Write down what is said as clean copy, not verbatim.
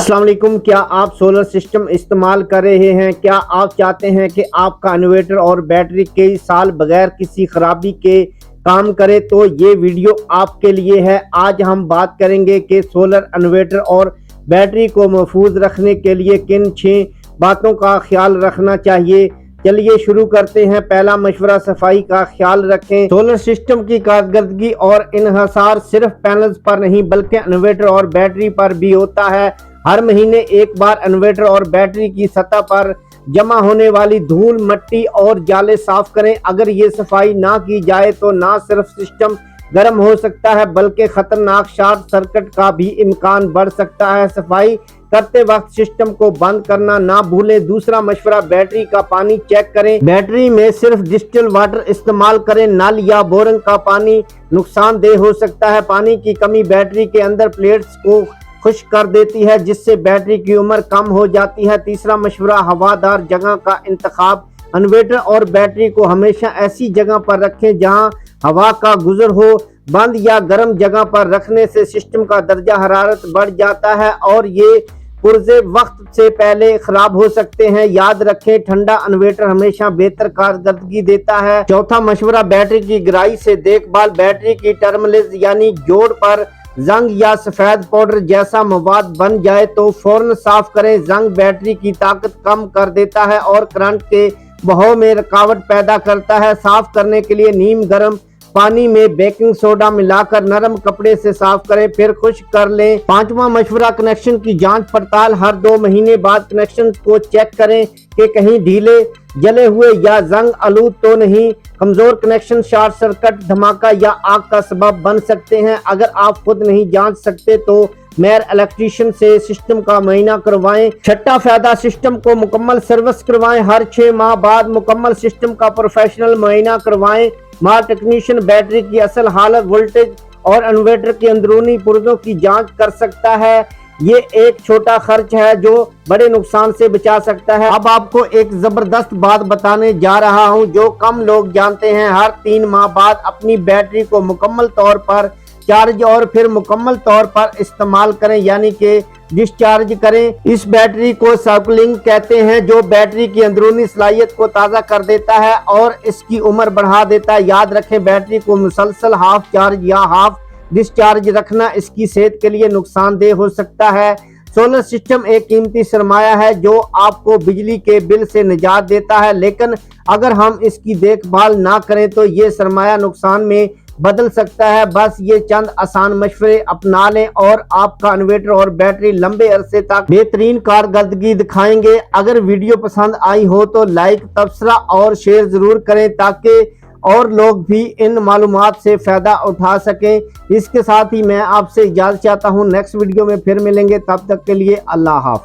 السلام علیکم۔ کیا آپ سولر سسٹم استعمال کر رہے ہیں؟ کیا آپ چاہتے ہیں کہ آپ کا انورٹر اور بیٹری کئی سال بغیر کسی خرابی کے کام کرے؟ تو یہ ویڈیو آپ کے لیے ہے۔ آج ہم بات کریں گے کہ سولر انورٹر اور بیٹری کو محفوظ رکھنے کے لیے کن 6 باتوں کا خیال رکھنا چاہیے۔ چلیے شروع کرتے ہیں۔ پہلا مشورہ، صفائی کا خیال رکھیں۔ سولر سسٹم کی کارکردگی اور انحصار صرف پینلز پر نہیں بلکہ انورٹر اور بیٹری پر بھی ہوتا ہے۔ ہر مہینے ایک بار انورٹر اور بیٹری کی سطح پر جمع ہونے والی دھول، مٹی اور جالے صاف کریں۔ اگر یہ صفائی نہ کی جائے تو نہ صرف سسٹم گرم ہو سکتا ہے بلکہ خطرناک شارٹ سرکٹ کا بھی امکان بڑھ سکتا ہے۔ صفائی کرتے وقت سسٹم کو بند کرنا نہ بھولیں۔ دوسرا مشورہ، بیٹری کا پانی چیک کریں۔ بیٹری میں صرف ڈسٹل واٹر استعمال کریں۔ نل یا بورنگ کا پانی نقصان دہ ہو سکتا ہے۔ پانی کی کمی بیٹری کے اندر پلیٹس کو خشک کر دیتی ہے جس سے بیٹری کی عمر کم ہو جاتی ہے۔ تیسرا مشورہ، ہوادار جگہ کا انتخاب۔ انورٹر اور بیٹری کو ہمیشہ ایسی جگہ پر رکھیں جہاں ہوا کا گزر ہو۔ بند یا گرم جگہ پر رکھنے سے سسٹم کا درجہ حرارت بڑھ جاتا ہے اور یہ پرزے وقت سے پہلے خراب ہو سکتے ہیں۔ یاد رکھیں، ٹھنڈا انورٹر ہمیشہ بہتر کارکردگی دیتا ہے۔ چوتھا مشورہ، بیٹری کی گہرائی سے دیکھ بھال۔ بیٹری کی ٹرمینلز یعنی جوڑ پر زنگ یا سفید پاؤڈر جیسا مواد بن جائے تو فوراً صاف کریں۔ زنگ بیٹری کی طاقت کم کر دیتا ہے اور کرنٹ کے بہاؤ میں رکاوٹ پیدا کرتا ہے۔ صاف کرنے کے لیے نیم گرم پانی میں بیکنگ سوڈا ملا کر نرم کپڑے سے صاف کریں پھر خشک کر لیں۔ پانچواں مشورہ، کنیکشن کی جانچ پڑتال۔ ہر 2 مہینے بعد کنیکشن کو چیک کریں کہ کہیں ڈھیلے، جلے ہوئے یا زنگ آلود تو نہیں۔ کمزور کنیکشن شارٹ سرکٹ، دھماکہ یا آگ کا سبب بن سکتے ہیں۔ اگر آپ خود نہیں جانچ سکتے تو ماہر الیکٹریشین سے سسٹم کا معائنہ کروائیں۔ چھٹا فائدہ، سسٹم کو مکمل سروس کروائیں۔ ہر 6 ماہ بعد مکمل سسٹم کا پروفیشنل معائنہ کروائیں۔ ماہر ٹیکنیشین بیٹری کی اصل حالت، وولٹیج اور انورٹر کی اندرونی پرزوں کی جانچ کر سکتا ہے۔ یہ ایک چھوٹا خرچ ہے جو بڑے نقصان سے بچا سکتا ہے۔ اب آپ کو ایک زبردست بات بتانے جا رہا ہوں جو کم لوگ جانتے ہیں۔ ہر 3 ماہ بعد اپنی بیٹری کو مکمل طور پر چارج اور پھر مکمل طور پر استعمال کریں، یعنی کہ ڈسچارج کریں۔ اس بیٹری کو سائیکلنگ کہتے ہیں جو بیٹری کی اندرونی صلاحیت کو تازہ کر دیتا ہے اور اس کی عمر بڑھا دیتا ہے۔ یاد رکھیں، بیٹری کو مسلسل ہاف چارج یا ہاف ڈسچارج رکھنا اس کی صحت کے لیے نقصان دہ ہو سکتا ہے۔ سولر سسٹم ایک قیمتی سرمایہ ہے جو آپ کو بجلی کے بل سے نجات دیتا ہے، لیکن اگر ہم اس کی دیکھ بھال نہ کریں تو یہ سرمایہ نقصان میں بدل سکتا ہے۔ بس یہ چند آسان مشورے اپنا لیں اور آپ کا انورٹر اور بیٹری لمبے عرصے تک بہترین کارکردگی دکھائیں گے۔ اگر ویڈیو پسند آئی ہو تو لائک، تبصرہ اور شیئر ضرور کریں تاکہ اور لوگ بھی ان معلومات سے فائدہ اٹھا سکیں۔ اس کے ساتھ ہی میں آپ سے اجازت چاہتا ہوں، نیکسٹ ویڈیو میں پھر ملیں گے، تب تک کے لیے اللہ حافظ۔